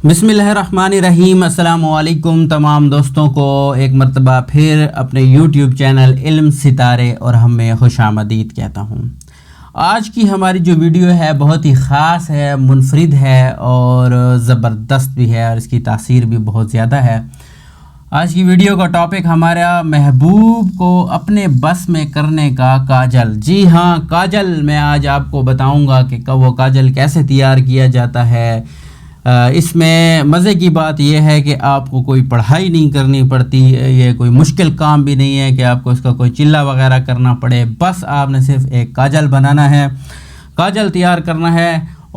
بسم اللہ الرحمن الرحیم۔ السلام علیکم تمام دوستوں کو ایک مرتبہ پھر اپنے یوٹیوب چینل علم ستارے اور ہم میں خوش آمدید کہتا ہوں۔ آج کی ہماری جو ویڈیو ہے بہت ہی خاص ہے، منفرد ہے اور زبردست بھی ہے اور اس کی تاثیر بھی بہت زیادہ ہے۔ آج کی ویڈیو کا ٹاپک ہمارا محبوب کو اپنے بس میں کرنے کا کاجل۔ جی ہاں، کاجل میں آج آپ کو بتاؤں گا کہ وہ کاجل کیسے تیار کیا جاتا ہے۔ اس میں مزے کی بات یہ ہے کہ آپ کو کوئی پڑھائی نہیں کرنی پڑتی، یہ کوئی مشکل کام بھی نہیں ہے کہ آپ کو اس کا کوئی چلہ وغیرہ کرنا پڑے۔ بس آپ نے صرف ایک کاجل بنانا ہے، کاجل تیار کرنا ہے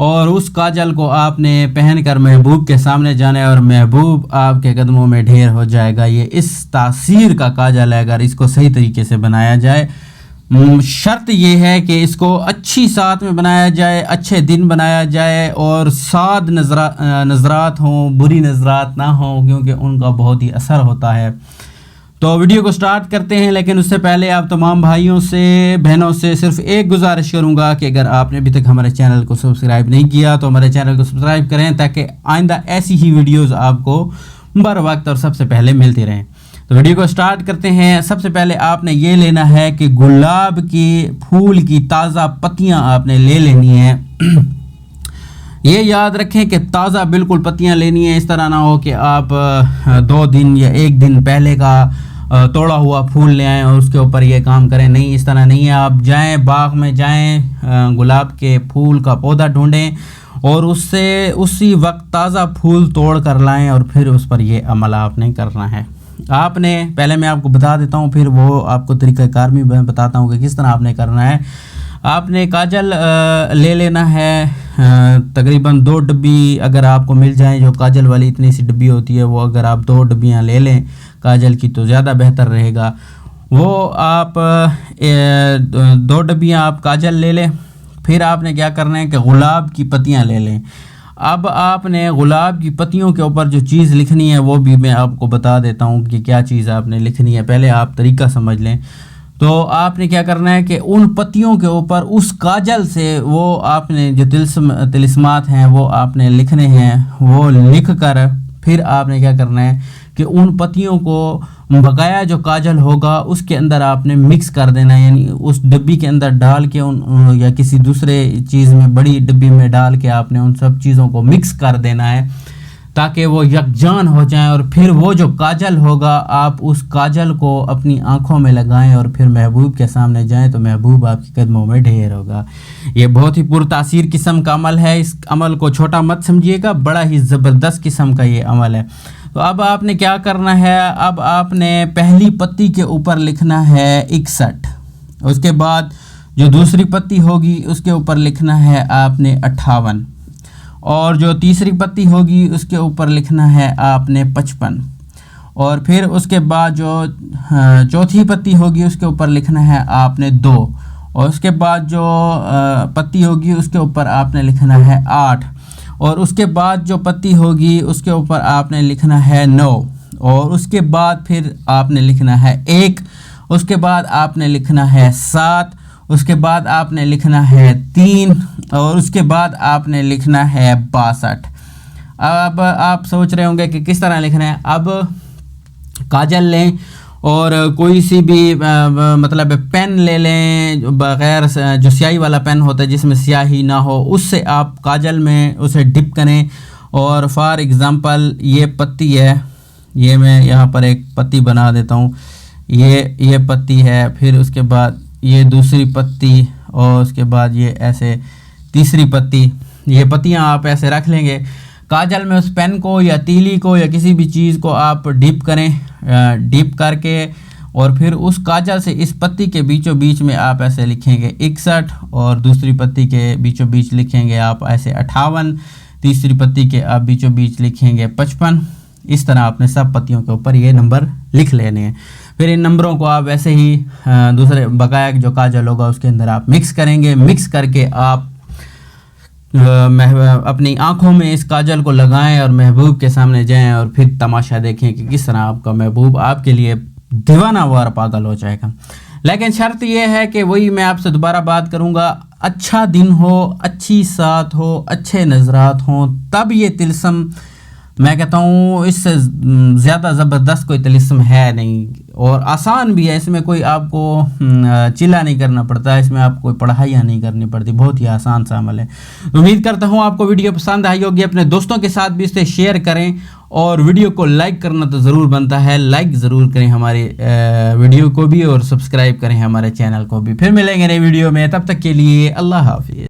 اور اس کاجل کو آپ نے پہن کر محبوب کے سامنے جانا ہے اور محبوب آپ کے قدموں میں ڈھیر ہو جائے گا۔ یہ اس تاثیر کا کاجل ہے اگر اس کو صحیح طریقے سے بنایا جائے۔ شرط یہ ہے کہ اس کو اچھی ساتھ میں بنایا جائے، اچھے دن بنایا جائے اور ساد نظرات ہوں، بری نظرات نہ ہوں، کیونکہ ان کا بہت ہی اثر ہوتا ہے۔ تو ویڈیو کو سٹارٹ کرتے ہیں، لیکن اس سے پہلے آپ تمام بھائیوں سے بہنوں سے صرف ایک گزارش کروں گا کہ اگر آپ نے ابھی تک ہمارے چینل کو سبسکرائب نہیں کیا تو ہمارے چینل کو سبسکرائب کریں تاکہ آئندہ ایسی ہی ویڈیوز آپ کو بر وقت اور سب سے پہلے ملتی رہیں۔ تو ویڈیو کو سٹارٹ کرتے ہیں۔ سب سے پہلے آپ نے یہ لینا ہے کہ گلاب کی پھول کی تازہ پتیاں آپ نے لے لینی ہیں۔ یہ یاد رکھیں کہ تازہ بالکل پتیاں لینی ہیں، اس طرح نہ ہو کہ آپ 2 دن یا 1 دن پہلے کا توڑا ہوا پھول لے آئیں اور اس کے اوپر یہ کام کریں۔ نہیں، اس طرح نہیں ہے۔ آپ جائیں باغ میں، جائیں گلاب کے پھول کا پودا ڈھونڈیں اور اس سے اسی وقت تازہ پھول توڑ کر لائیں اور پھر اس پر یہ عمل آپ نے کرنا ہے۔ آپ نے پہلے میں آپ کو بتا دیتا ہوں، پھر وہ آپ کو طریقہ کار بھی میں بتاتا ہوں کہ کس طرح آپ نے کرنا ہے۔ آپ نے کاجل لے لینا ہے، تقریباً 2 ڈبی اگر آپ کو مل جائیں، جو کاجل والی اتنی سی ڈبی ہوتی ہے، وہ اگر آپ 2 ڈبیاں لے لیں کاجل کی تو زیادہ بہتر رہے گا۔ وہ آپ 2 ڈبیاں آپ کاجل لے لیں۔ پھر آپ نے کیا کرنا ہے کہ گلاب کی پتیاں لے لیں۔ اب آپ نے گلاب کی پتیوں کے اوپر جو چیز لکھنی ہے وہ بھی میں آپ کو بتا دیتا ہوں کہ کیا چیز آپ نے لکھنی ہے، پہلے آپ طریقہ سمجھ لیں۔ تو آپ نے کیا کرنا ہے کہ ان پتیوں کے اوپر اس کاجل سے وہ آپ نے جو طلسمات ہیں وہ آپ نے لکھنے ہیں۔ وہ لکھ کر پھر آپ نے کیا کرنا ہے کہ ان پتیوں کو بقایا جو کاجل ہوگا اس کے اندر آپ نے مکس کر دینا ہے، یعنی اس ڈبی کے اندر ڈال کے یا کسی دوسرے چیز میں بڑی ڈبی میں ڈال کے آپ نے ان سب چیزوں کو مکس کر دینا ہے تاکہ وہ یکجان ہو جائیں، اور پھر وہ جو کاجل ہوگا آپ اس کاجل کو اپنی آنکھوں میں لگائیں اور پھر محبوب کے سامنے جائیں تو محبوب آپ کے قدموں میں ڈھیر ہوگا۔ یہ بہت ہی پرتاثیر قسم کا عمل ہے، اس عمل کو چھوٹا مت سمجھیے گا، بڑا ہی زبردست قسم کا یہ عمل ہے۔ تو اب آپ نے کیا کرنا ہے، اب آپ نے پہلی پتی کے اوپر لکھنا ہے 61، اس کے بعد جو دوسری پتی ہوگی اس کے اوپر لکھنا ہے آپ نے 58، اور جو تیسری پتی ہوگی اس کے اوپر لکھنا ہے آپ نے 55، اور پھر اس کے بعد جو چوتھی پتی ہوگی اس کے اوپر لکھنا ہے آپ نے 2، اور اس کے بعد جو پتی ہوگی اس کے اوپر آپ نے لکھنا ہے 8، اور اس کے بعد جو پتی ہوگی اس کے اوپر آپ نے لکھنا ہے 9، اور اس کے بعد پھر آپ نے لکھنا ہے 1، اس کے بعد آپ نے لکھنا ہے 7، اس کے بعد آپ نے لکھنا ہے 3، اور اس کے بعد آپ نے لکھنا ہے 62۔ اب آپ سوچ رہے ہوں گے کہ کس طرح لکھنا ہے۔ اب کاجل لیں اور کوئی سی بھی مطلب پین لے لیں، بغیر جو سیاہی والا پین ہوتا ہے جس میں سیاہی نہ ہو، اس سے آپ کاجل میں اسے ڈپ کریں۔ اور فار ایگزامپل یہ پتی ہے، یہ میں یہاں پر ایک پتی بنا دیتا ہوں، یہ پتی ہے، پھر اس کے بعد یہ دوسری پتی، اور اس کے بعد یہ ایسے تیسری پتی۔ یہ پتیاں آپ ایسے رکھ لیں گے کاجل میں، اس پین کو یا تیلی کو یا کسی بھی چیز کو آپ ڈپ کریں، ڈپ کر کے اور پھر اس کاجل سے اس پتی کے بیچوں بیچ میں آپ ایسے لکھیں گے 61، اور دوسری پتی کے بیچوں بیچ لکھیں گے آپ ایسے 58، تیسری پتی کے آپ بیچوں بیچ لکھیں گے 55۔ اس طرح آپ نے سب پتیوں کے اوپر یہ نمبر لکھ لینے ہیں۔ پھر ان نمبروں کو آپ ایسے ہی دوسرے بقایا جو کاجل ہوگا اس کے اندر آپ مکس کریں گے۔ مکس کر کے آپ اپنی آنکھوں میں اس کاجل کو لگائیں اور محبوب کے سامنے جائیں اور پھر تماشا دیکھیں کہ کس طرح آپ کا محبوب آپ کے لیے دیوانہ وار پاگل ہو جائے گا۔ لیکن شرط یہ ہے کہ وہی میں آپ سے دوبارہ بات کروں گا، اچھا دن ہو، اچھی ساتھ ہو، اچھے نظرات ہوں، تب یہ طلسم میں کہتا ہوں اس سے زیادہ زبردست کوئی طلسم ہے نہیں، اور آسان بھی ہے، اس میں کوئی آپ کو چلا نہیں کرنا پڑتا، اس میں آپ کوئی پڑھائیاں نہیں کرنی پڑتی، بہت ہی آسان سا عمل ہے۔ امید کرتا ہوں آپ کو ویڈیو پسند آئی ہوگی، اپنے دوستوں کے ساتھ بھی اسے شیئر کریں، اور ویڈیو کو لائک کرنا تو ضرور بنتا ہے، لائک ضرور کریں ہمارے ویڈیو کو بھی، اور سبسکرائب کریں ہمارے چینل کو بھی۔ پھر ملیں گے نئے ویڈیو میں، تب تک کے لیے اللہ حافظ۔